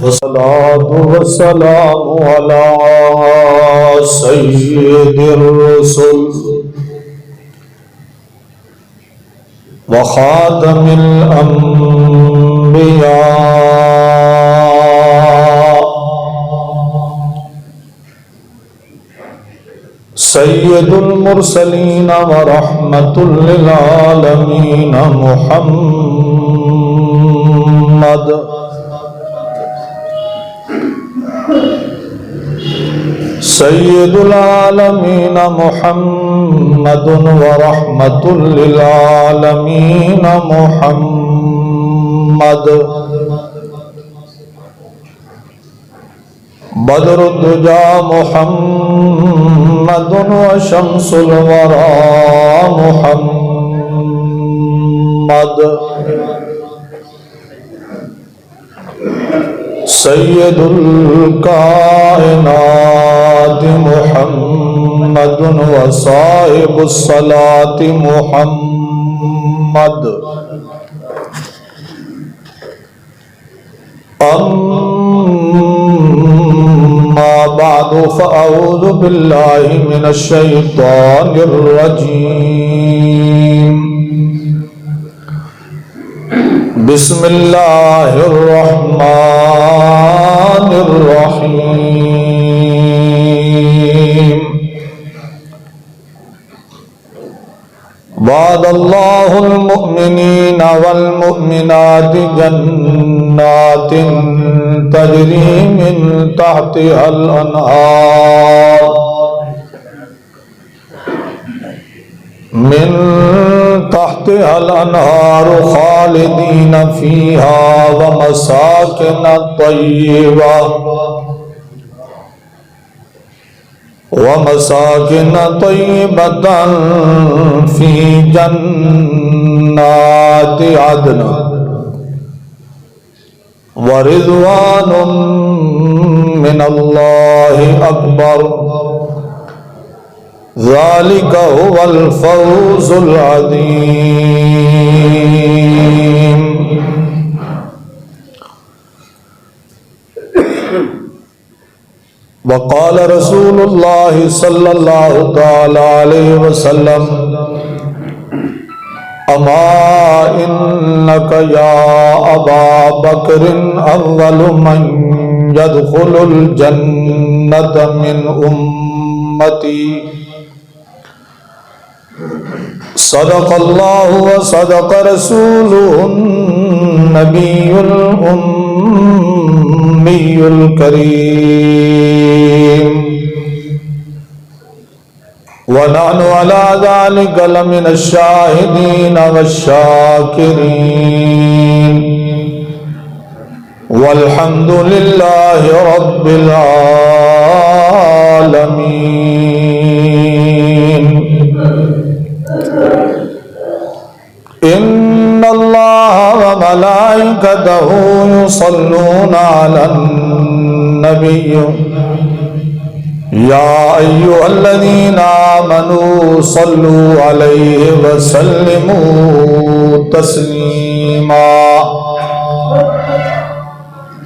वस्सलातु वस्सलामु अला सय्यिदिर रुसुल व खातमिल अंबिया सय्यदुल मुरसलीन व रहमतुल लिल आलमीन मुहम्मद सय्यदुल आलमीन मुहम्मदुन व रहमतुल लिल आलमीन मुहम्मद बदरुद्दुजा मुहम्मदुन व शम्सुल वरा मुहम्मद सय्यदुल कायनात मुहम्मदुन व साहिबुस सलाति मुहम्मद अम्मा बादु फ़अऊज़ु बिल्लाहि मिनश शैतानिर रजीम बिस्मिल्लाहिर रहमानिर रहीम वअदल्लाहुल मुअमिनीन वल मुअमिनाति जन्नातिन तजरी मिन तहतिहल अनहार मिन तहतिहल अनहार खालिदीन फीहा व मसाकिन तय्यबा वमसाकिन तय्यबतन फी जन्नाति अदन व रिज़वानुम मिनल्लाहि अकबर ज़ालिका हुवल फ़ौज़ुल अज़ीम। वक़ाल रसूलुल्लाहि सल्लल्लाहु तआला अलैहि वसल्लम अमा इन्नका या अबा बकरिन अव्वलु मन यदखुलुल जन्नत मिन उम्मती सदक़ल्लाहु व सदक़ रसूलुहुन नबियुल उम्मियुल करीम व नहनु अला ज़ालिका लमिनश शाहिदीन वश्शाकिरीन वल्हम्दुलिल्लाहि रब्बिल आलमीन। इन्नल्लाह व मलाइकतहु युसल्लूना अलन नबिय्य या अय्युहल्लज़ीना आमनू सल्लू अलैहि व सल्लिमू तस्लीमा।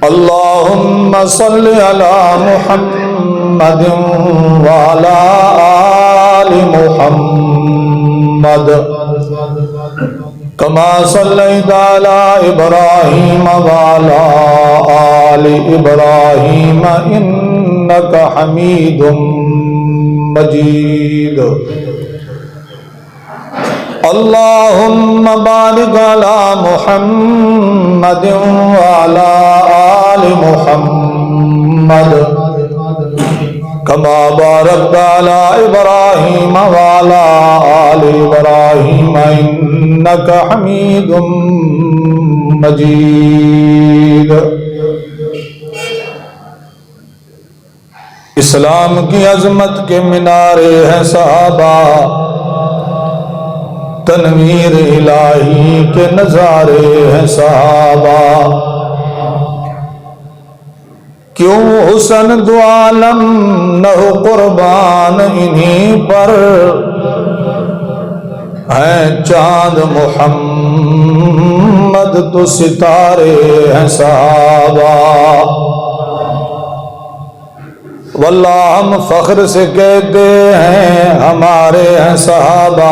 अल्लाहुम्मा सल्लि अला मुहम्मदिन व अला आलि मुहम्मद कमा सल्लैता अला इब्राहीम व अला आलि इब्राहीम इन्नका हमीदुम मजीद। अल्लाहुम्मा बारिक अला मुहम्मदिन व अला आलि मुहम्मद कमा बारकता अला इब्राहीम व अला आलि इब्राहीम इन्नका हमीदुम मजीद। इस्लाम की अजमत के मीनारे हैं सहाबा, तनवीर इलाही के नजारे हैं सहाबा। क्यों हुसन दो आलम न हो कुर्बान इन्हीं पर, हैं चांद मोहम्मद तो सितारे हैं सहाबा। वल्लाह हम फख्र से कहते हैं हमारे हैं सहाबा,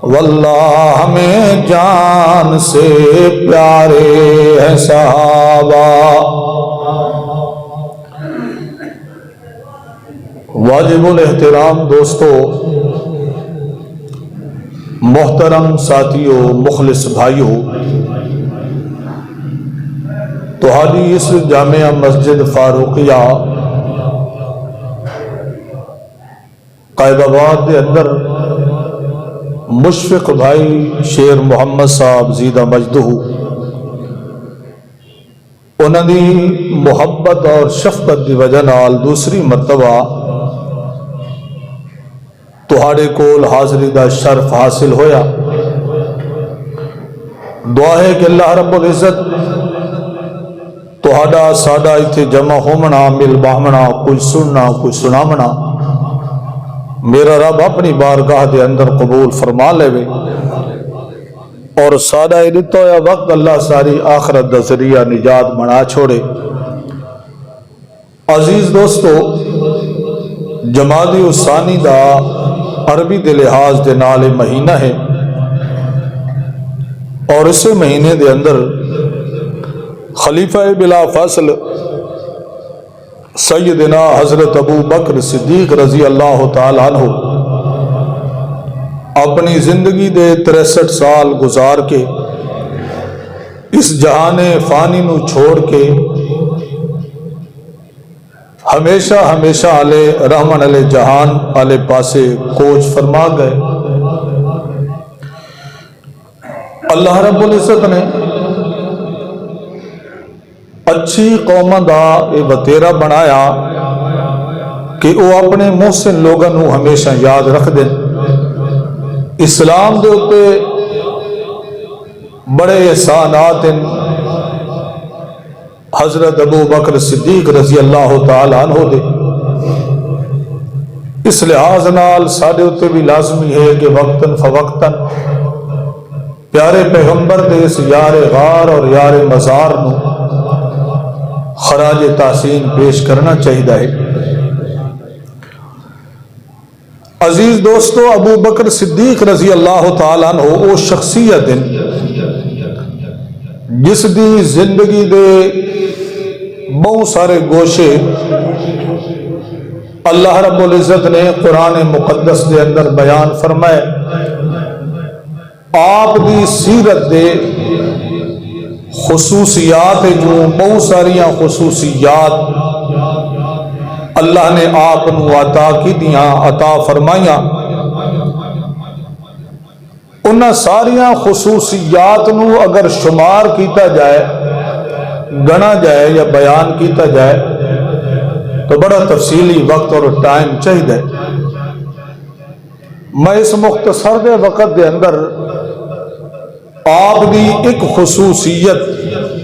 वल्लाह हमें जान से प्यारे हैं सहाबा। वाजिबुल एहतराम दोस्तों, मोहतरम साथियों, मुखलिस भाइयों, तुहाडी इस जामिया मस्जिद फारूकिया कायदाबाद के अंदर मुशफिक भाई शेर मुहम्मद साहब जीदा मजदूह उन्होंने मुहब्बत और शफकत की वजह नाल दूसरी मरतबा तुहाड़े कोल हाज़री का शर्फ हासिल होया। दुआ है कि अल्लाह रब्बुल इज़्ज़त तुहाड़ा साडा इत्थे जमा होना, मिल बाहमना, कुछ सुनना, कुछ सुनावना मेरा रब अपनी बारगाह के अंदर कबूल फरमा लेवे और साडा दिता होया वक्त अल्लाह सारी आखरत का जरिया निजात बना छोड़े। अजीज दोस्तों, जमादी उसानी का अरबी के लिहाज के नाल महीना है और इस महीने के अंदर खलीफा बिला फसल सैयदना हजरत अबू बकर सिद्दीक रजी अल्लाह तआला अन्हु अपनी जिंदगी दे 63 साल गुजार के इस जहाने फानी नू छोड़ के हमेशा हमेशा आले रहमन अले जहान आले पासे कोच फरमा गए। अल्लाह रब्बुल इज़्ज़त ने अच्छी कौमां दा ये वतेरा बनाया कि वो अपने मोहसिन लोगों को हमेशा याद रख दें। इस्लाम के उत्ते बड़े एहसानात हजरत अबू बकर सिद्दीक रजी अल्लाह तआला अन्हु दे। इस लिहाज नाल साडे उत्ते भी लाजमी है कि वक्तन फवक्तन प्यारे पैगंबर दे इस यारे गार और यारे मज़ार नू खराज तासीन पेश करना चाहिए है। अजीज दोस्तों, अबू बकर सिद्दीक रजी अल्लाह तआला अन्हु वो शख्सियत जिस दी जिंदगी दे बहुत सारे गोशे अल्लाह रब्बुल इज़्ज़त ने कुरान मुकद्दस के अंदर बयान फरमाए। आप दी सीरत दे खुसूसियात जो बहुत सारिया खुसूसियात अल्लाह ने आप नू अता की दियां, अता फरमाइया। उन्हां सारिया खुसूसियात नू अगर शुमार किया जाए, गणा जाए या बयान किया जाए तो बड़ा तफसीली वक्त और टाइम चाहिए। मैं इस मुख्तसर दे वक्त के अंदर आप दी एक खुसूसियत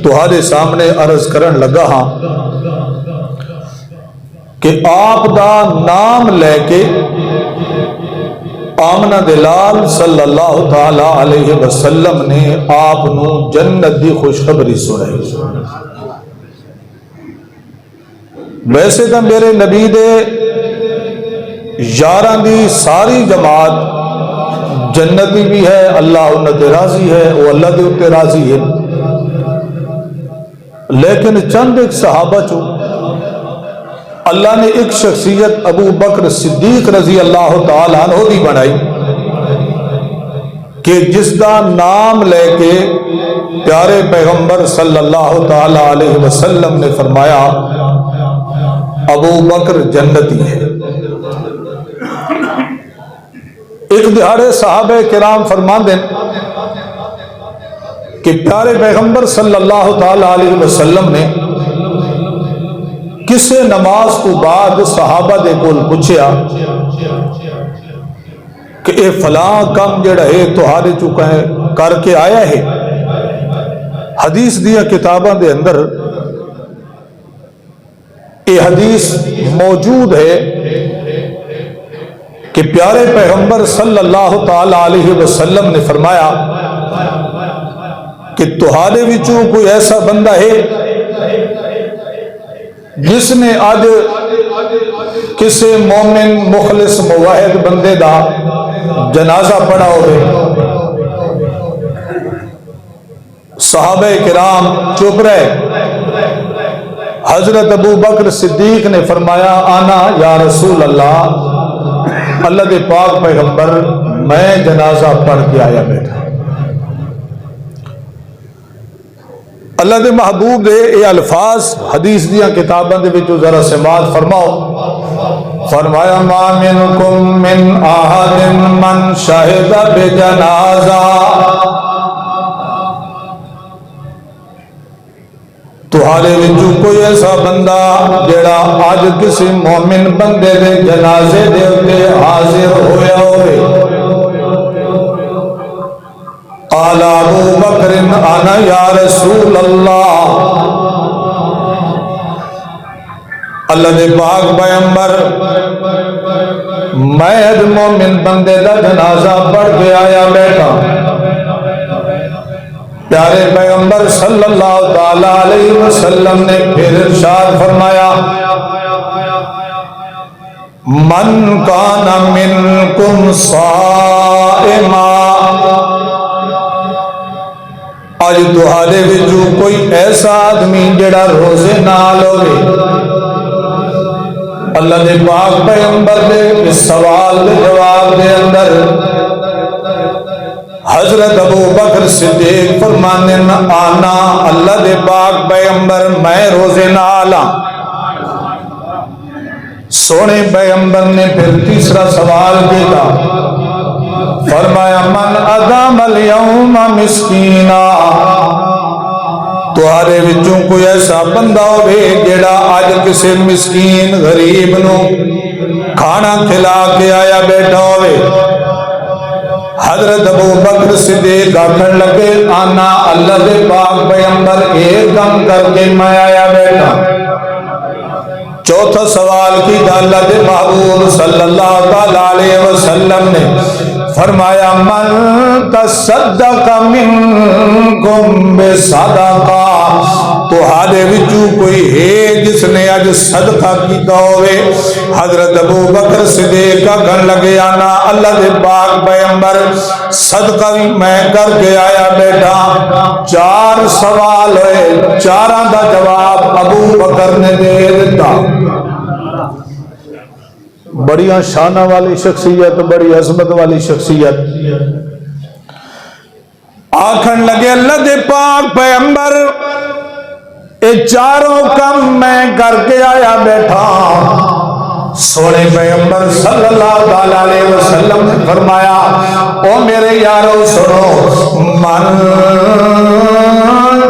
तुहारे सामने अर्ज करन लगा हाँ कि आप दा नाम लैके आमना दिलाल सल्लल्लाहु ताला अलैहि वसल्लम ने आप नू जन्नत दी खुशखबरी सुनाई। वैसे तो मेरे नबी दे यारां दी सारी जमात जन्नती भी है, अल्लाह उन्नते राजी है, वो अल्लाह के उत्ते राजी है। लेकिन चंद एक सहाबा चो अल्लाह ने एक शख्सियत अबू बकर सिद्दीक रजी अल्लाह तआला अन्हु दी बनाई कि जिसका नाम लेके प्यारे पैगंबर सल्लल्लाहु तआला अलैहि वसल्लम ने फरमाया अबू बकर जन्नती है। एक दिहाड़े साहबे किराम फरमाते कि प्यारे पैगंबर सल्लल्लाहु तआला अलैहि वसल्लम ने किसे नमाज को बाद सहाबा दे कोल पूछया कि ये फलां कम जड़ा है तुहारे चुका है करके आया है। हदीस दिया किताबों के अंदर ये हदीस मौजूद है कि प्यारे पैगंबर सल्लल्लाहु तआला अलैहि वसल्लम ने फरमाया कि तुहारे विचों कोई ऐसा बंदा है जिसने अज किसी मोमिन मुखलिस मुवाहिद बंदे का जनाजा पढ़ा होवे, सहाबे किराम चुप रहे। हजरत अबू बकर सिद्दीक ने फरमाया, आना या रसूल अल्लाह, अल्लाह के पाक पैगंबर मैं जनाजा पढ़ के आया बैठा। अल्लाह के महबूब दे ये अल्फाज हदीस दियां किताबां दे विचों जरा समात फरमाओ। फरमाया, मा मिनकुम मिन अहदिन मन शहिदा बिजनाजा, तुहारे विचों कोई ऐसा बंदा जेड़ा अज किसी मोमिन बंदे दे जनाजे दे उत्ते हाजिर होया होवे। क़ाल अबू बकर आना या रसूल अल्लाह, अल्लाह दे पाक पैगंबर मैं अज मोमिन बंदे दा जनाजा पढ़ के आया बैठा। प्यारे पैगंबर सल्लल्लाहु ताला अलैहि वसल्लम ने फिर इरशाद फरमाया, मन काना मिनकुम साइमा, आज तुहारे विचों कोई ऐसा आदमी जेड़ा रोजे नाल होवे। अल्लाह दे पाक पैगंबर दे इस सवाल दे जवाब दे अंदर हजरत अबू बकर सिद्दीक फरमाने, आना अल्लाह दे पाक पैगंबर मैं रोजे नाल हां। सोने पैगंबर ने फिर तीसरा सवाल किया, फरमाया, मन अदामल यौमा मिस्कीना, तुहारे विचों कोई ऐसा बंदा होवे जेड़ा अज किसी मिस्कीन गरीब नू खाना खिला के आया बैठा होवे। हजरत अबू बकर सिद्दीक आखन लगे, आना अल्लाह दे पाक पैगंबर एक काम करके मैं आया बैठा। चौथा सवाल की अल्लाह के महबूब सल्लल्लाहु अलैहि वसल्लम ने फरमाया, मन तसद्दक़ मिनकुम बिसदक़ा, तुहारे विचों कोई है जिसने अज सदका कीता होवे। हजरत अबू बकर सिद्दीक कहन लगे, आना अल्लाह दे पाक पैगंबर सदका भी मैं करके आया बैठा। चार सवाल होए, चारां दा जवाब अबू बकर ने दे दिता। बड़ी शाना वाली शख्सियत, बड़ी अजमत वाली शख्सियत। आखन लगे, अल्लाह दे पाक पैगंबर ये चारों काम मैं करके आया बैठा। सोने पैगंबर सल्लल्लाहु अलैहि वसल्लम ने फरमाया, ओ मेरे यारो सुनो, मन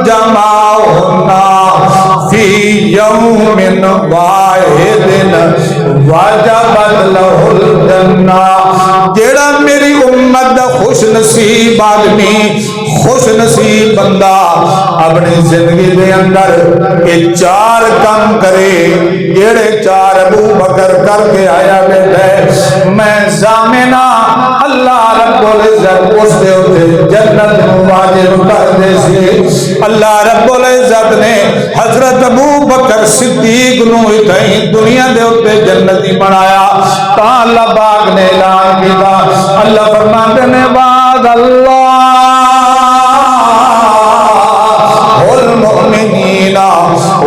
जमाउना फी यौमिन वाहिदिन वजबत लहुल जन्ना, जेड़ा मेरी उम्मत दा खुश नसीब आदमी, खुश नसीब बंदा अपनी जिंदगी के अंदर ये चार काम करे, जेड़े चार अबू बकर करके आया बैठे, मैं जामिना अल्लाह रब्बुल इज्जत उस दे उत्ते जन्नत नूं वाजिब कर दे सी। अल्लाह रब्बुल इज्जत ने हजरत अबू बकर सिद्दीक नूं इतनी दुनिया दे उत्ते जन्नती बनाया। तां अल्लाह पाक ने ऐलान किया, अल्लाह फरमाते ने, बाद अल्लाह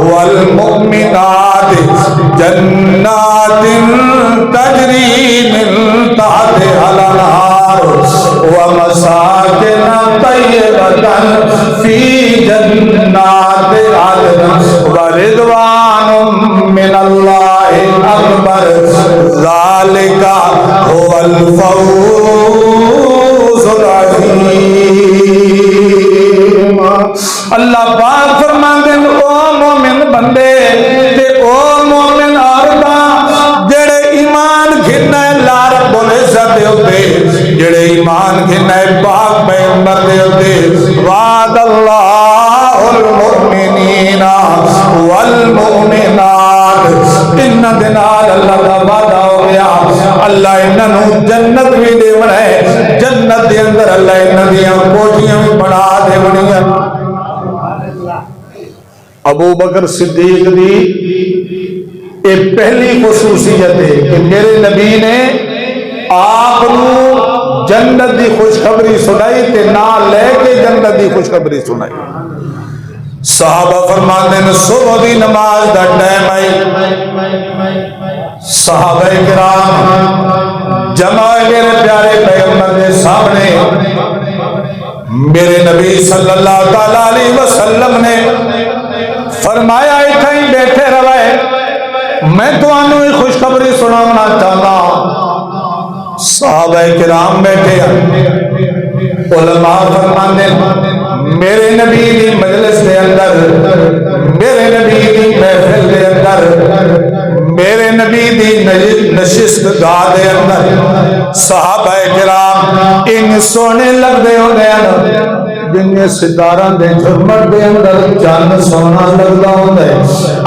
वल मुमिनात जन्नातिन तजरी मिन तहतिहल अनहार व मसाकिन तय्यबतन फी जन्नाति अदन व रिदवानुम मिनल्लाहि अकबर ज़ालिका हुवल फौज़ुल अज़ीम। अल्लाह पाक फरमाते हैं, ओ मोमिन बंदे ते ओ मोमिन औरतां जेड़े ईमान खिन्ना अल्लाह रब्बुल इज्जत दे उत्ते, जेड़े ईमान खिन्ना पाक पैगंबर दे उत्ते, वाद अल्लाहुल मुमिनीना वल मुमिनात, इन्हां दे नाल अल्लाह दा वादा हो गया। अल्लाह इन्हां नूं जन्नत भी देवना है, जन्नत दे अंदर अल्लाह इन्हां दियां कोठियां भी बना देवणियां। अबू बकर सिद्दीक दी ये पहली खसूसियत है कि मेरे नबी ने आप जन्नत की खुशखबरी सुनाई ते ना लेके जन्नत की खुशखबरी सुनाई। साहबा फरमाते हैं सुबह की नमाज का टाइम आई, साहबा किराम जमा मेरे प्यारे पैगंबर के सामने। मेरे नबी सल्लल्लाहु अलैहि वसल्लम ने फरमाया इतना ही बैठे रहे, मैं तुहानू खुशखबरी सुनाना चाहता। साहबा किराम बैठे उलमा फरमाते मेरे नबी की मजलिस के अंदर, मेरे नबी की महफिल के अंदर, मेरे नबी की नशिस्त गाह के अंदर साहबा किराम इन सोने लगते होंगे जिन्हें सितारा दे झुरमट के अंदर चंद सोना लगता होता है।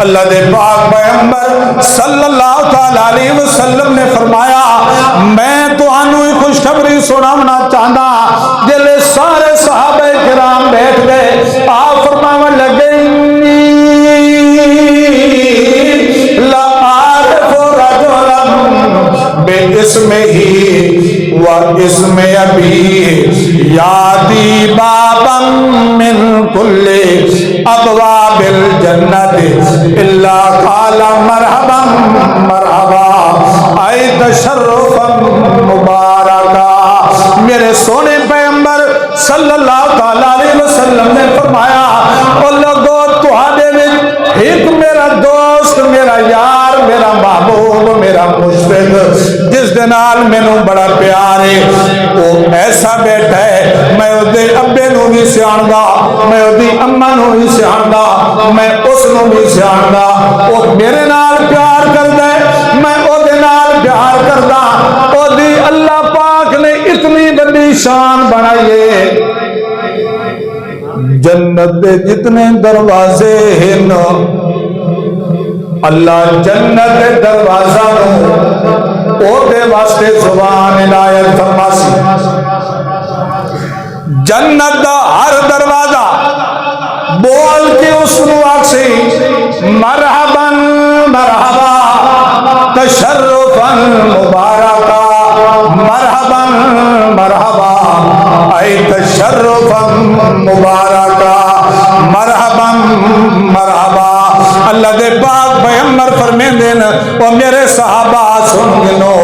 अल्लाह दे पाक पैगंबर सल्लल्लाहु अलैहि वसल्लम ने फरमाया मैं तुहानू खुशखबरी सुनाना चाहता। जिले सारे सहाबा किराम बैठ गए, आप फरमावन लगे इसमें ही व इसमें अभी यादी बाबम मिन कुल्ले अबवाबिल जन्नत इल्ला काला मरहबम मरहबा आई तशर्रुफम मुबारका। मेरे सोने पैगंबर सल्लल्लाहु अलैहि वसल्लम ने फरमाया ओ लोगो तुहाडे विच एक मेरा दोस्त, मेरा यार, मेरा महबूब, मेरा मुशफिक जिस दे नाल मैनू बड़ा प्यार है वो ऐसा बैठा है। मैं उसके अब्बे नू भी सियाणदा, मैं उसकी अम्मा नू भी सियाणदा, मैं उसनू भी सियाणदा। वो मेरे नाल प्यार करदा है, मैं उसदे नाल प्यार करदा। ओदी अल्लाह पाक ने इतनी बड़ी शान बनाई है। जन्नत दे जितने दरवाजे हैं अल्लाह जन्नत दे दरवाजा ओदे वास्ते जुबान इनायत फरमासी। जन्नत दा हर दरवाजा बोल के उसनु आखसी मरहबन मरहबा तशर्रुफन मुबारका, मरहबन मरहबा आई तशर्रुफन मुबारका, मरहबन मरहबा। अल्लाह दे पाक पैगंबर फरमांदे न ओ मेरे सहाबा सुन लो,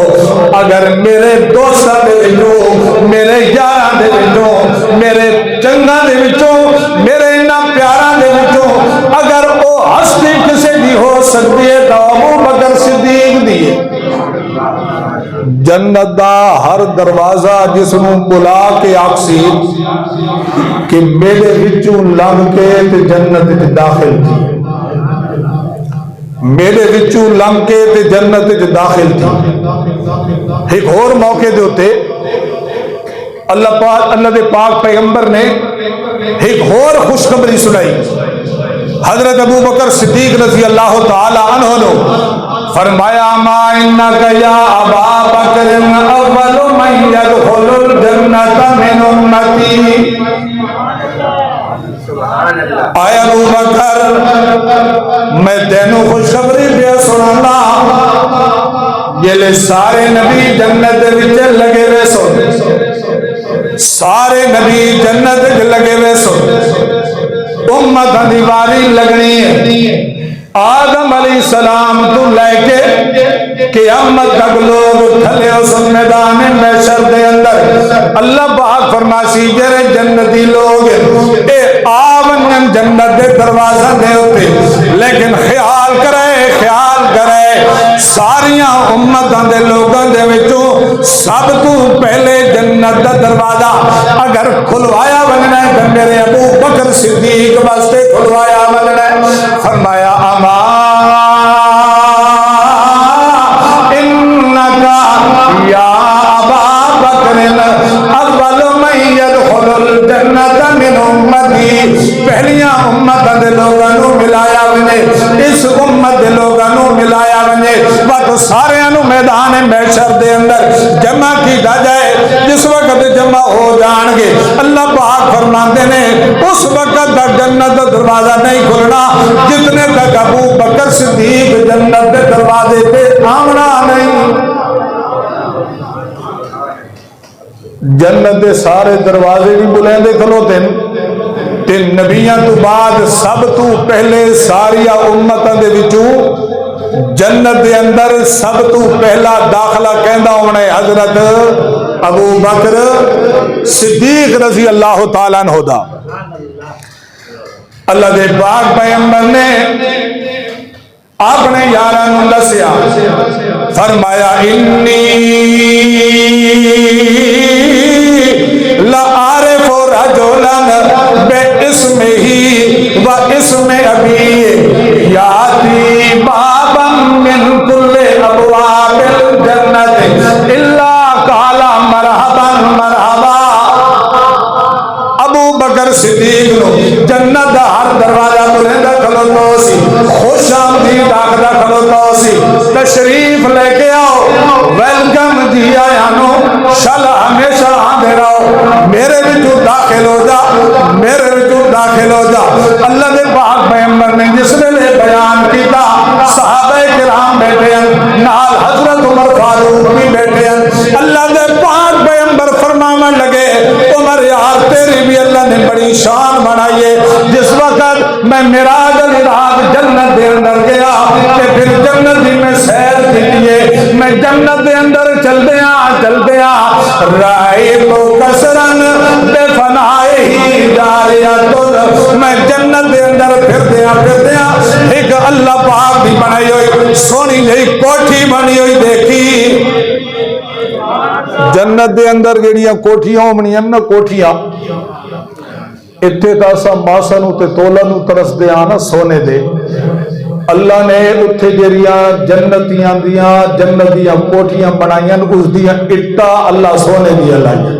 अगर मेरे दोस्तां दे विचों, मेरे यारां दे विचों, मेरे चंगा दे विचों, मेरे इन्ना प्यारां दे विचों अगर ओ हस्ती किसी दी हो सकती है तो अबू बकर सिद्दीक दी है। जन्नत दा हर दरवाजा जिसनू बुला के आखसी कि मेरे विचों लंघ के ते जन्नत विच दाखिल थी, मेरे विचों लंघ के ते जन्नत विच दाखिल थी। एक और मौके दे उत्ते अल्लाह दे पाक पैगंबर ने एक और खुशखबरी सुनाई। हजरत अबू बकर सिद्दीक रज़ी अल्लाह तआला अन्हु ने फरमाया मा इन्नका या अबा बकर अव्वलु मन यदखुलुल जन्नत मिन उम्मती। आए अबू बकर मैं तेनू खुशखबरी पे सुनाना, जिले सारे नबी जन्नत विच लगे वे सो, सारे नबी जन्नत लगे वे सो, उम्मत दी वारी लगनी है आदम अलैहिस्सलाम तो लेके क़यामत तक लोग थले उस मैदान महशर दे अंदर। अल्लाह पाक फरमासी जेरे जन्नती लोग ए आवन जन्नत दे दरवाजा दे उत्ते, लेकिन ख्याल करे सारियां उम्मतां दे लोगां दे विचों सब तो पहले जन्नत दा दरवाजा अगर खुलवाया बनना है तो मेरे अबू बकर सिद्दीक वास्ते खुलवाया बनना है। फरमाया अमा इन्नका या अबा बकर अव्वल मन यदखुलुल जन्नत मिन उम्मती। पहलियां उम्मतां दे लोगां नू मिलाया वने, इस उम्मत दे लोगां नू मिलाया वने, बट सारियां नू मैदान मैदान महशर दे अंदर जमा किया जाए, जिस वक्त जमा हो जाएंगे अल्लाह पाक फरमाते ने उस वक्त तक जन्नत का दरवाजा नहीं खुलना जितने तक अबू बकर सिद्दीक जन्नत के दरवाजे पे आमना नहीं। जन्नत के सारे दरवाजे भी बुलंदे खलोते ते नबियां तो बाद सब तो पहले सारिया उम्मतां दे विचों जन्नत के अंदर सब तो पहला दाखला कहना होना है हजरत अबू बकर सिद्दीक रजी अल्लाह तआला अन्हु दा। अल्लाह दे पाक पैगंबर ने अपने यारां नूं दस्सिया, फरमाया इन्नी ला आरिफु रजुलन बे इस्मिही व इस्मे अबी याती बाबम मिन कुल्ले अबवाबिल जन्नत इल्ला काला मरहबन मरहबा। अबू बकर सिद्दीक नो जन्नत दा हर दरवाजा बुलंदा खलोता सी, खुश आमदीद आखदा खलोता सी, तशरीफ लेके आओ, वेलकम जी आया नो शल हमेशा आंदे रहो, मेरे विचों दाखिल हो जा, मेरे विचों दाखिल हो जा। अल्लाह दे पाक पैगंबर ने जिस वेले बयान किया सहाबे किराम बैठे हैं, नाल हजरत उमर फारूक भी बैठे हैं। अल्लाह दे पाक पैगंबर फरमावन लगे उमर यार तेरी भी अल्लाह ने बड़ी शान बनाई है। जिस वक्त मैं मिराज वाली रात जन्नत के अंदर गया ते फिर जन्नत की मैं सैर की, मैं जन्नत के अंदर चलते राय तो कसरन बेफनाए ही जारियतुन, मैं जन्नत के अंदर फिरते एक अल्लाह पाक भी बनाई हुई सोनी जी कोठी बनी हुई देखी। जन्नत के अंदर जड़ियां कोठियां होनियां ना कोठियां इत्थे तां असां मासा नूं ते तोला नूं तरसदे आ ना सोने दे, अल्लाह ने उत्थे जड़ियां जन्नतियां दियां जन्नत दियां कोठियां बनाईयां उस दियां इट्टा अल्लाह सोने दियां लाईयां।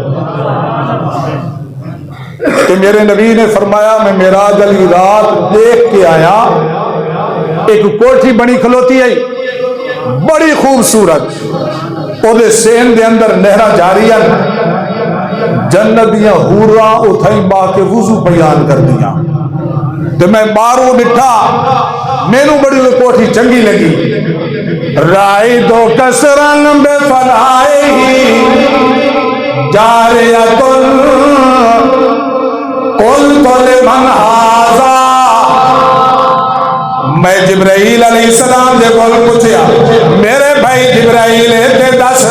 तो मेरे नबी ने फरमाया मैं मेराज वाली रात देख के आया, एक कोठी बनी खलोती आई बड़ी खूबसूरत, ओदे सेन दे अंदर नहरा जारियां, जन्नत दियां हूरां उथाई बा के वुजू बयान कर दियां। तो मैं बाहरों डिठा, मैनू बड़ी कोठी चंगी लगी। राय दो कसरन बेफनाए ही जारियतुन कुल तोले मन हाजा। मैं जिब्राइल अलैहिस्सलाम दे कोल पूछया मेरे भाई जिब्राइल ते दस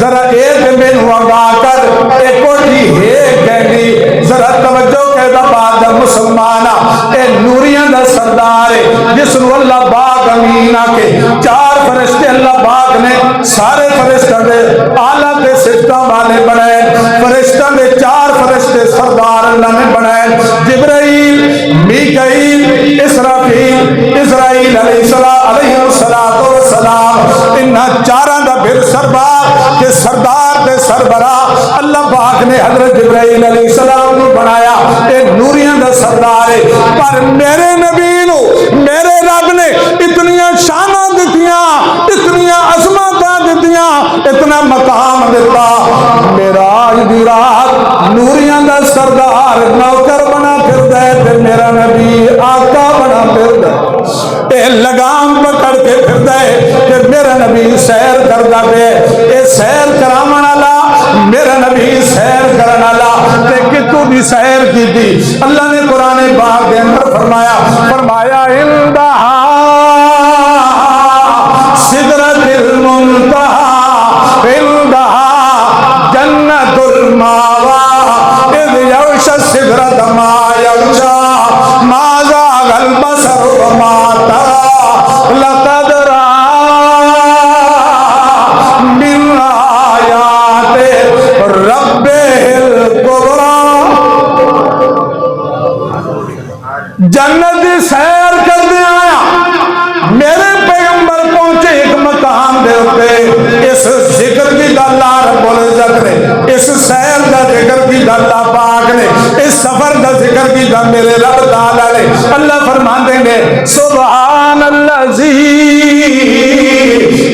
जरा एक मैनू आगाह कर ए कोठी है कहंदी जरा तवज्जो कहदा बाद मुसलमान ए नूरियां दा सरदार है जिसनु अल्लाह पाक अमीन आके चार फरिश्ते अल्लाह पाक ने सारे फरिश्तों दे आला ते सिफतां वाले बनाए, फरिश्तों दे चार फरिश्ते सरदार अल्लाह ने बनाए जिब्राइल मीकाईल इसराफील इस्राईल अलैहिस्सलाम। इन्हां चारां दा फिर सरदार ते सरदार ते सरबरा अल्लाह पाक ने हजरत जिब्राइल अलैहिस्सलाम नूं बनाया, ये नूरियां दा सरदार है। पर मेरे नबी नूं मेरे रब ने इतनियां शानां दित्तियां, इतनियां अज़मतां दित्तियां, इतना मकाम दिता, मेराज दी रात नूरियां दा सरदार नौकर बना फिरदा है ते मेरा नबी आका बना फिरदा है, लगाम पकड़ के फिरदा है कि मेरा नबी सैर करदा पे, ये सैर करावन वाला मेरा नबी सैर करन वाला ते कितों दी सैर की थी। अल्लाह ने कुरान पाक के अंदर फरमाया इंदहा सिदरतिल मुंतहा इंदहा जन्नतुल मावा इद यग़शा सिदरत मा यग़शा मा ज़ाग़ल बसर व मा तरा लक़द रआ मिन आयाति रब्बिल कुबरा। जन्नत की सैर करते आया मेरे पैगंबर पहुंचे एक मकाम दे उत्ते, इस जिक्र की गल रब्बुल इज्जत ने, इस सैर का जिक्र की गल पाक ने, इस सफर का जिक्र की गल मेरे रब ताला ने। अल्लाह फरमाते ने सुभान अल्लाज़ी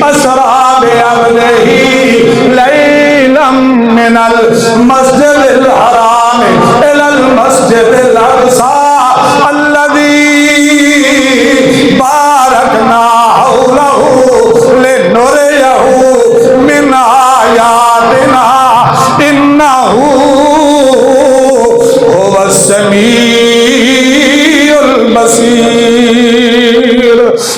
असरा बिअब्दिही मिनल मस्जिदिल हराम इलल मस्जिदिल अक़सा अल्लज़ी बारकना हौलहु लिनुरियहु मिन आयातिना इन्नहु हुवस समीउल बसीर।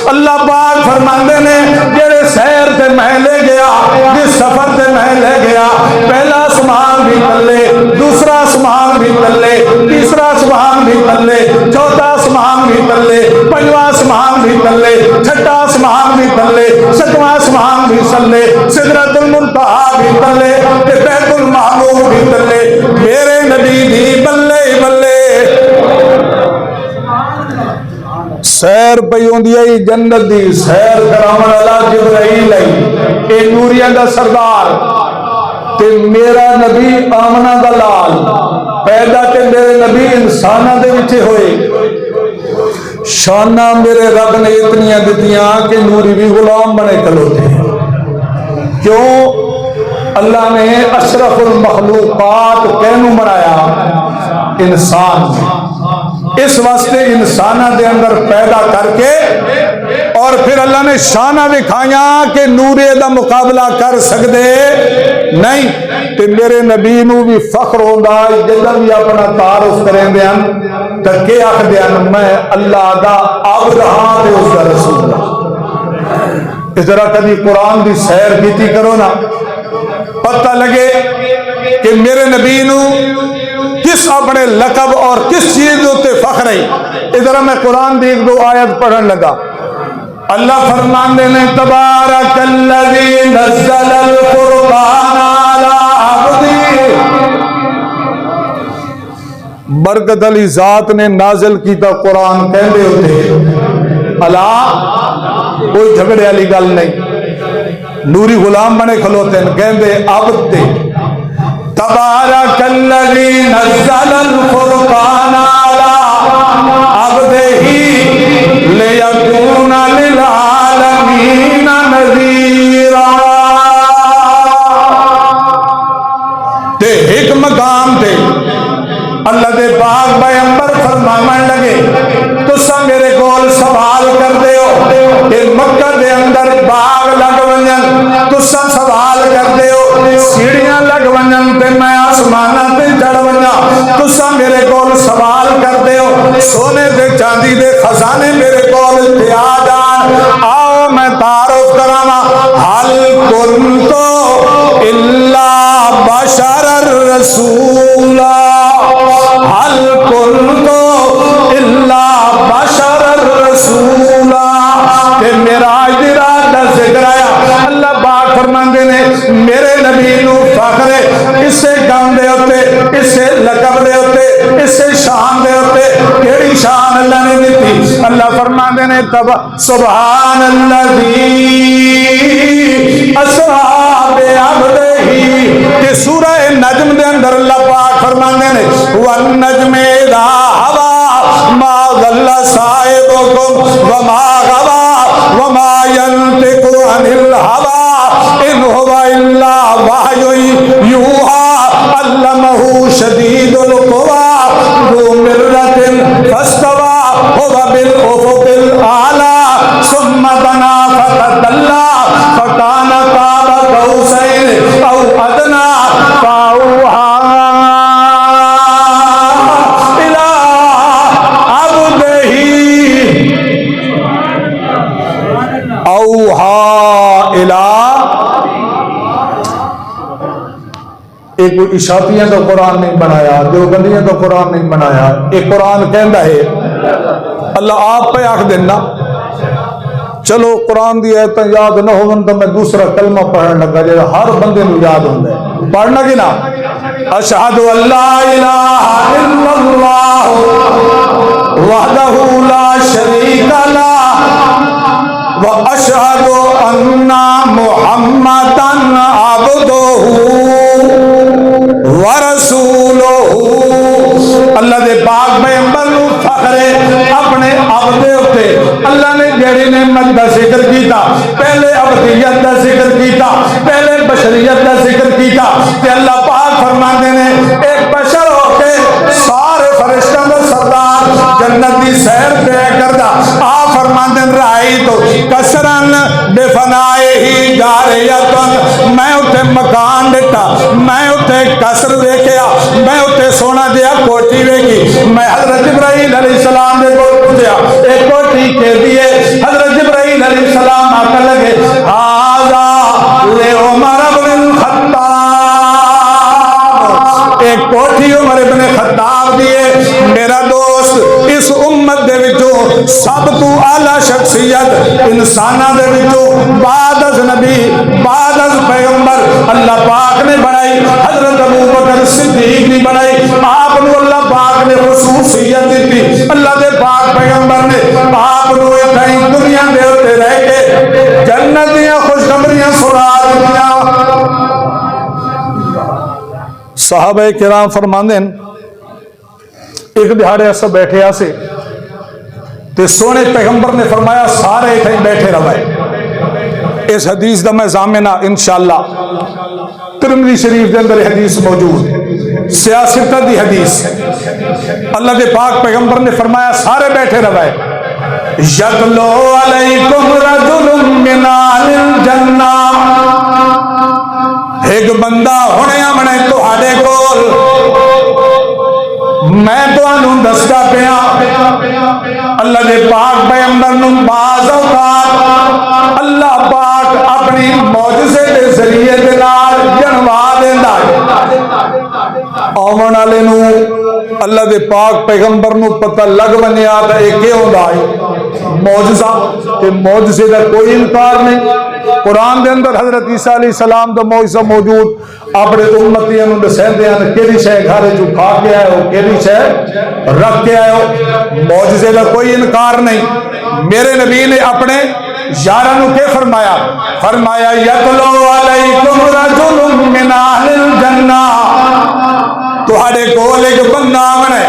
अल्लाह पाक फरमाते ने जेड़े सैर ते मैं ले गया, जिस सफर ते मैं ले गया, पहला आसमान भी तले, दूसरा आसमान भी तले, तीसरा आसमान भी तले, चौथा आसमान भी तले, पंजवा आसमान भी तले, छठा आसमान भी तले, सतवां आसमान भी तले, सिदरतुल मुंतहा भी तले, बैतुल मामूर भी तले। मेरे नबी दी बल्ले बल्ले सैर पई होंदी है जन्नत दी। सैर करावन वाला जिब्राइल है, ए नूरिया दा सरदार ते मेरा नबी आमना दा लाल। पैदा ते मेरे नबी इंसाना दे विच होए। शाना मेरे रब ने इतनियां दित्तियां कि नूरी भी गुलाम बने खलोते। क्यों? अल्लाह ने अशरफुल मखलूकात कहनू बनाया इंसान। इस वास्ते इंसाना दे अंदर पैदा करके और फिर अल्लाह ने शाना दिखाया कि नूरे दा मुकाबला कर सकते नहीं। ते मेरे नबी नू भी फख्र होंदा जदों भी अपना तारुफ करेंदे हन ते के आखदे हन मैं अल्लाह दा अब्द हां ते उसदा रसूल हां। जरा कभी कुरान की सैर की करो ना, पता लगे कि मेरे नबी नू किस अपने लकब और किस चीज उत्ते फख्र है। इधर मैं कुरान की एक दो आयत पढ़न लगा। अल्लाह फरमाते ने तबारकल्लज़ी नज़्ज़लल क़ुरआन अला अब्दी। बरकत अली जात ने नाजिल कीता कुरान कहते होते अला, कोई झगड़े वाली गल नहीं। नूरी गुलाम बने खलोते कहते अब ते तबारकल्लज़ी नज़्ज़लल क़ुरआन अला अब्दिही लियकूना लिल आलमीन नज़ीरा। ते एक मकाम थे अल्लाह दे पाक पैगंबर फरमावन लगे तुसा मेरे कोल सवाल करदे हो कि मक्का दे अंदर बाग लग वंजन, तुसा सवाल करदे हो सीढ़ियां लग वंजन ते मैं आसमानां ते चढ़ वंजा। तुसा मेरे कोल सवाल करदे हो सोने ते चांदी दे खजाने मेरे कोल ते आ जान। आओ मैं तारुफ करावां हल कुंतो इल्ला बशरर रसूला, हल कुंतो इल्ला बशरर रसूला। के मेरा रात का जिक्र आया। अल्लाह पाक फरमाते ने मेरे नबी नू फख्र है इसे गम दे उत्ते, इसे लकब दे उत्ते, इसे शान दे उत्ते। केड़ी शान अल्लाह ने दी? अल्लाह फरमाते ने तब सुभानल्लज़ी असरा बि अब्दिही। कि सूरह नजम दे अंदर अल्लाह पाक फरमाते ने वन नजमे इज़ा हवा मा ज़ल्ला साहिबुकुम व मा गवा व मा यंतिकु अनिल हवा इन हुवा इल्ला वह्युन यूहा अल्लमहु शदीदुल क़ुवा ज़ू मिर्रतिन फस्तवा हुवा बिल उफ़ुक़िल आला सुम्मा दना फतदल्ला फकाना क़ाब क़ौसैन औ अदना फ़अौहा इला अब्दिही औहा इला। एक कोई इशातियां का कुरान नहीं बनाया, देवबंदियां का कुरान नहीं बनाया। एक कुरान कहता है अल्लाह आप पे आख देना। चलो कुरान दी आयत याद न हो तो मैं दूसरा कलमा पढ़ने लगा जो हर बंदे को याद होता है। पढ़ना कि ना? अशहदु अल्ला इलाहा इल्लल्लाह वहदहु ला शरीका लह व अशहदु अन्ना मुहम्मदन अब्दुहु व रसूलुहु। अल्लाह दे पाक पैगंबर नू फखरे अपने अब दे उत्ते अल्लाह ने जेड़ी नेमत दा जिक्र कीता, पहले अबदियत दा जिक्र कीता, पहले बशरियत दा जिक्र कीता ते अल्लाह पाक फरमाते ने एक बशर होके सारे फरिश्तों का सरदार जन्नत की सैर तय करदा। आ फरमाते राई तो कसरन बेफनाए ही जा रही मैं उत्थे मकान दिता, मैं उत्थे कसर देखिया, मैं उत्थे सोना दिया कोठी वेखी। मैं हजरत इब्राहीम अलैहिस्सलाम दे कोल पूछया एक कोठी के दिए। हजरत इब्राहीम अलैहिस्सलाम आकर लगे हाजा ले उमर इब्न खत्ताब, एक कोठी उमर इब्न खत्ताब दिए। मेरा दोस्त इस उम्मत दे विचों सब तू आला शख्सियत इंसाना दे विचों बाद अज नबी बाद अज पैगंबर अल्लाह पाक ने बनाई। हजरत अबू बकर सिद्दीक ने बनाई। आप नू अल्लाह पाक ने खुसूसियत दी। अल्लाह दे पाक पैगंबर ने आप नू इत्थे दुनिया दे उत्ते रह के जन्नत दियां खुशखबरियां सुना दित्तियां। सहाबा किराम फरमांदे एक दिहाड़े अस बैठे आसे ते सोने पैगंबर ने फरमाया सारे इत्थे बैठे रहे। इस हदीस का मैं जामिना इंशाअल्लाह तिरमिज़ी शरीफ के अंदर हदीस मौजूद, सियासत की हदीस। अल्लाह के पाक पैगंबर ने फरमाया सारे बैठे रहे। यतलो अलैकुम रजुलुम मिन अहलिल जन्नह, एक बंदा हुणे हमने तुहाडे कोल मैं तुहानू दसदा पिया अल्लाह के पाक पैगंबर नू बाज़ औकात अल्लाह पाक अपनी मौजज़े के जरिए दे नाल जनवा देंदा आवन वाले नू। अल्लाह के पाक पैगंबर नू पता लग बनिया तो यह क्या होंदा है मौजज़ा, ते मौजज़े का कोई इनकार नहीं। कुरान के अंदर हजरत ईसा अलैहिस्सलाम का मौजज़ा मौजूद, अपने उम्मतियों को दसते हैं कि शह घर चो खा के आयो, कि शह रख के आयो। मौजज़े का कोई इनकार नहीं। मेरे नबी ने अपने यारां नू के फरमाया, फरमाया यतलो अलैकुम रजुलुम मिन अहलिल जन्नह, तुहाडे कोल एक बंदा आना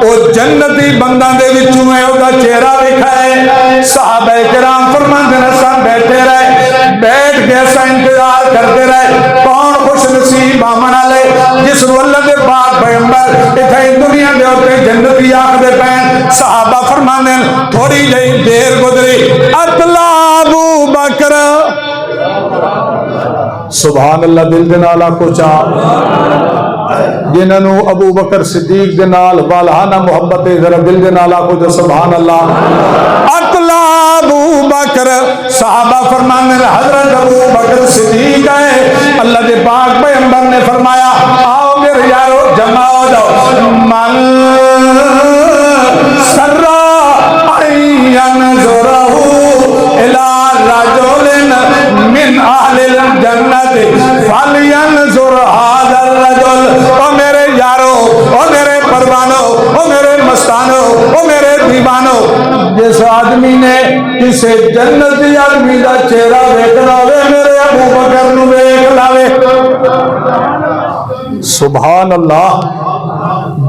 वो जन्नती बंदा दे विचों है, उसका चेहरा विखाए। सहाबा किराम फरमाते हैं सब बैठे रहे, बैठ के असा इंतजार करते रहे कौन खुश नसीब आमन वाले जिस अल्लाह के पाक पैगंबर इत्थे दुनिया के उत्ते जन्नती आखदे पैन। सहाबा फरमाते हैं थोड़ी जी देर गुजरी अतला अबू बकर, सुभान अल्लाह, दिल दे नाल आखो चा जिन्होंने अबू बकर सिद्दीक दे नाल वालहाना मुहब्बत है, जरा दिल दे नाल आखो जो सुभान अल्लाह। अतला अबू बकर, सहाबा फरमाने हजरत अबू बकर सिद्दीक है। अल्लाह के पाक पैगंबर ने फरमाया आओ मेरे यारो जमा हो जाओ। मन सर्रा यनजुरहु इला रजुलिन मिन अहलिल जन्नत फलयनजुर हाज़ल रजुल। ओ मेरे यारो, ओ मेरे परवानो, ओ मेरे मस्तानो, ओ मेरे दीवानो, जिस आदमी ने किसी जन्नती आदमी का चेहरा देखना हो मेरे अबू बकर नू वेख लावे। सुभान अल्लाह,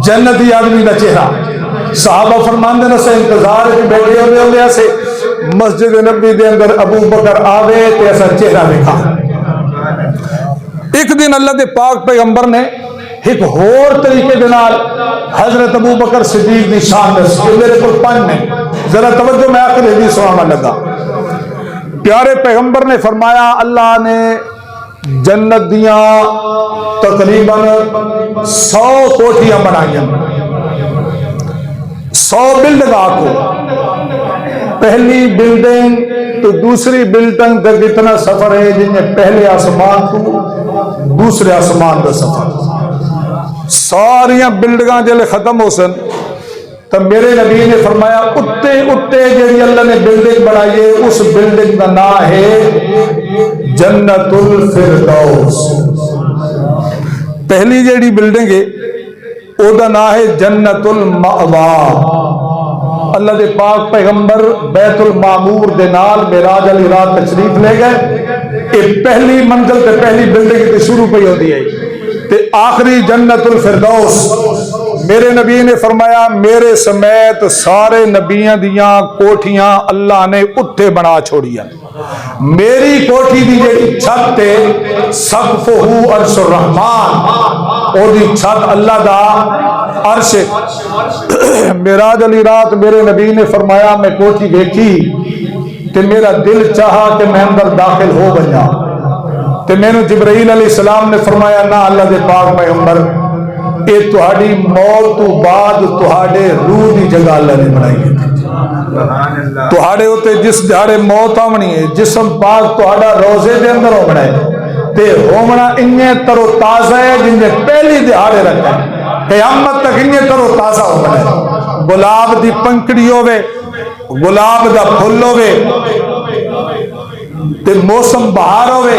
जन्नती आदमी का चेहरा। साहबा फरमांदे ने से इंतजार च बैठे होंदे से मस्जिद नबी दे अंदर अबू बकर आवे ते असा चेहरा देखा। एक दिन अल्लाह के पाक पैगंबर ने एक होर तरीके दे नाल हजरत अबू बकर सिद्दीक की शान दसी। मेरे को पन ने जरा तवज्जो मैं आखिर हदीस सुनाना लगा। प्यारे पैगंबर ने फरमाया अल्लाह ने जन्नत दियां तकरीबन 100 कोठियां बनाई, 100 बिल्डिंग आको। पहली बिल्डिंग तो दूसरी बिल्डिंग तक इतना सफर है जिन्हें पहले आसमान को दूसरे आसमान का सफर। सारिया बिल्डिंग जल्द खत्म हो सन तो मेरे नबी ने फरमाया उत्ते उत्ते जी अल्लाह ने बिल्डिंग बनाई है उस बिल्डिंग का नाम है जन्नतुल फिरदौस। पहली जी बिल्डिंग है ओदा नाम है जन्नतुल मअवा। अल्लाह के पाक पैगंबर बैतुल मामूर दे नाल मेराज वाली रात तशरीफ ले गए। ये पहली मंजिल ते पहली बिल्डिंग ते शुरू पई होती है ते आखिरी जन्नतुल फिरदौस। मेरे नबी ने फरमाया मेरे समेत सारे नबियां दियां कोठियां अल्लाह ने उत्ते बना छोड़ियां। मेरी कोठी दी जेड़ी छत है सक़्फ़ुहु अर्शुर रहमान, ओदी छत अल्लाह दा अर्श। मेराज वाली रात मेरे नबी ने फरमाया मैं कोठी देखी ते मेरा दिल चाहा कि मैं अंदर दाखिल हो गया। ते मैंने जिब्राईल अलैहिस्सलाम ने फरमाया ना अल्लाह दे पाक पैगंबर, ये तुहाडी मौत तो बाद तुहाडे रूह की जगह अल्लाह ने बनाई है। तुहाडे उत्ते जिस दिहाड़े मौत आवनी है जिस्म पाक तुहाडा रोजे दे अंदर होना है ते होना इन्ने तरो ताजा है जिन्हें पहली दिहाड़े रखा है, क़यामत तक इन्ने तरो ताजा होना है। गुलाब दी पंखड़ी होवे, गुलाब दा फुल होवे ते मौसम बहार होवे,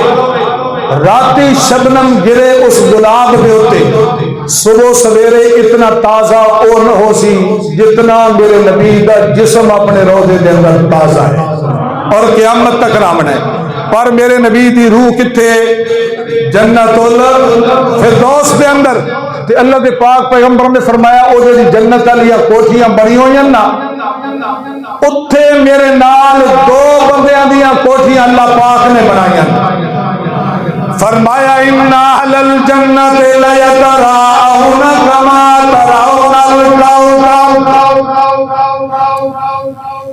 राती शबनम गिरे उस गुलाब के उत्ते, सुबह सवेरे इतना ताजा ओ न हो सी जितना मेरे नबी का जिस्म अपने रोजे के अंदर ताजा है और क़यामत तक रामना है। पर मेरे नबी की रूह किथे? जन्नतुल फिरदौस के अंदर। ते अल्लाह के पाक पैगंबर ने फरमाया ओ जेडी जन्नत वाली कोठियां बनी हुई ना, उत्थे मेरे नाल दो बंदियां दियां कोठियां अल्लाह पाक ने बनाई। फरमाया इन्ना अहलल जन्नति लयतराउन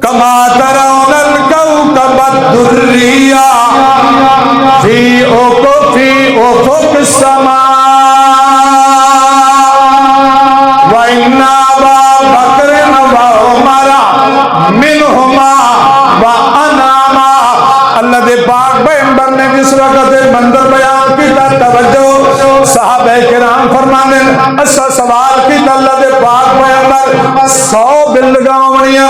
कमा तराउनल कौकब दुर्रिया फी उफुक समा व इन्ना अबा बकर व उमरा मिनहुमा व अनामा। अल्लाह दे पाक पैगंबर ने जिस वक्त मंजर बयान किया तवज्जो साहबे किराम फरमाने अच्छा सवाल किया अल्लाह दे पाक पैगंबर 100 बिल्डिंगां होणियां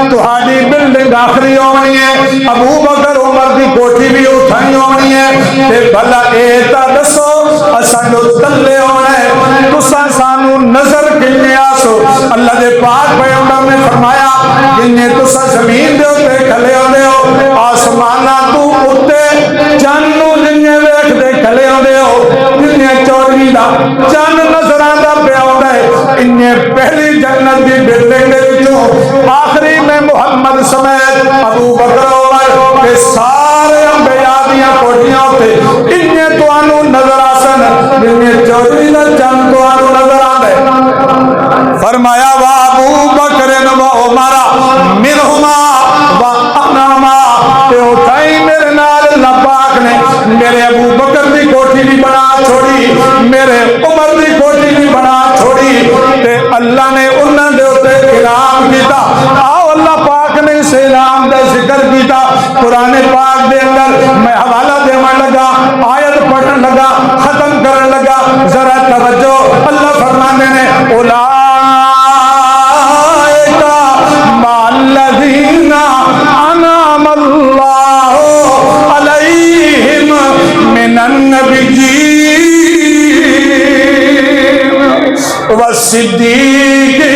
तुहाडी बिल्डिंग आखिरी होनी है, अबू बकर उमर की कोठी भी उठाई होनी है ते भला ए ता दसो असा जो तल्ले होना है तुसा सानू नजर किन्ने आसो। अल्लाह दे पाक पैगंबर ने फरमाया जिन्ने तुसा जमीन दे उत्ते खले होंदे हो आसमाना तू उत्ते चन्न जिन्ने वेखदे खले होंदे हो जिन्ने चौधरी दा चन्न नजर आंदा पिया होंदा है, इन्ने पहली जन्नत दी बिल्डिंग दे विचों आखिरी में मुहम्मद समेत अबू बकर उमर के सारे अंबिया दियां कोठियां उत्ते इन्ने तुहानू नजर आसन जिन्ने चौधरी दा चन्न तुहानू नजर आंदा। फरमाया वा अबू बकर व उमरा मिनहुमा व अनामा ते उठाई मेरे नाल अल्लाह पाक ने मेरे अबू बकर की कोठी भी बना छोड़ी, मेरे उमर की कोठी भी बना छोड़ी ते अल्लाह ने उन्हां दे उत्ते इनाम कीता। आओ अल्लाह पाक ने इस इनाम दा जिक्र कीता कुरान पाक दे अंदर। मैं हवाला देवन लगा, आयत पढ़न लगा, खत्म करन लगा, जरा तवज्जो। अल्लाह फरमाने ने उलाइका मल्लज़ीना अनअमल्लाहु अलैहिम मिनन नबिय्यीन वस्सिद्दीकीन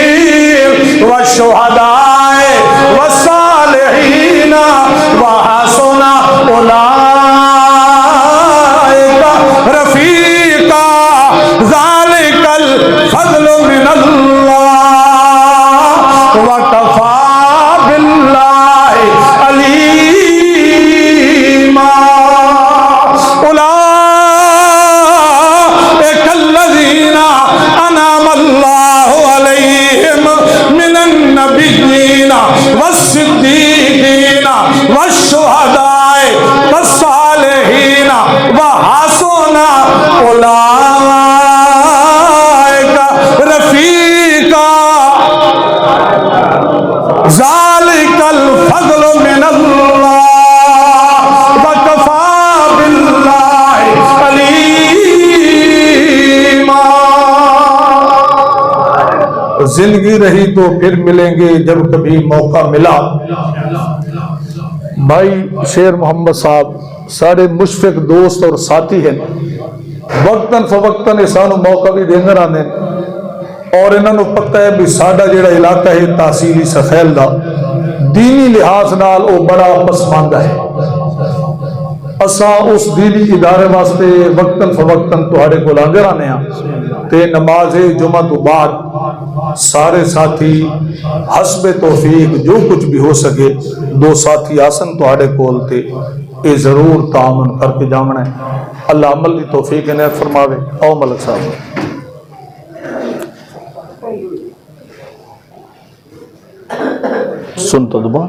वशुहदाए वस्सालिहीन व हसुन उलाइका रफीका ज़ालिकल फज़्लु मिनल्लाह व कफ़ा बिल्लाहि अलीमा। उलाइकल्लज़ीना अनअमल्लाहु अलैहिम मिनन नबिय्यीन वस्सिद्दीकीन वशुहदाए वस्सालिहीन व हसुन उलाइका रफीका ज़ालिकल फज़्लु मिनल्लाह व कफ़ा बिल्लाहि अलीमा। जिंदगी रही तो फिर मिलेंगे जब कभी मौका मिला। भाई शेर मोहम्मद साहब सारे मुशफिक दोस्त और साथी हैं, वक्तन फवक्तन सानू मौका भी देंगे आने और इन्होंने पता है भी साडा जिहड़ा इलाका है तहसीली सफैल दा दीनी लिहाज नाल वो बड़ा पसमानदा है। असा उस दीनी इदारे वास्ते वक्तन फवक्तन तुहाड़े को आंदे रहने ते नमाज जुमा तो बाद सारे साथी हसबे तौफीक जो कुछ भी हो सके दो साथी आसन तुहाड़े कोल ते ये जरूर तामन करके जामना है। अल्लाह अमल की तौफीक इनायत फरमावे। आओ मलक साहब सुन तो दुआ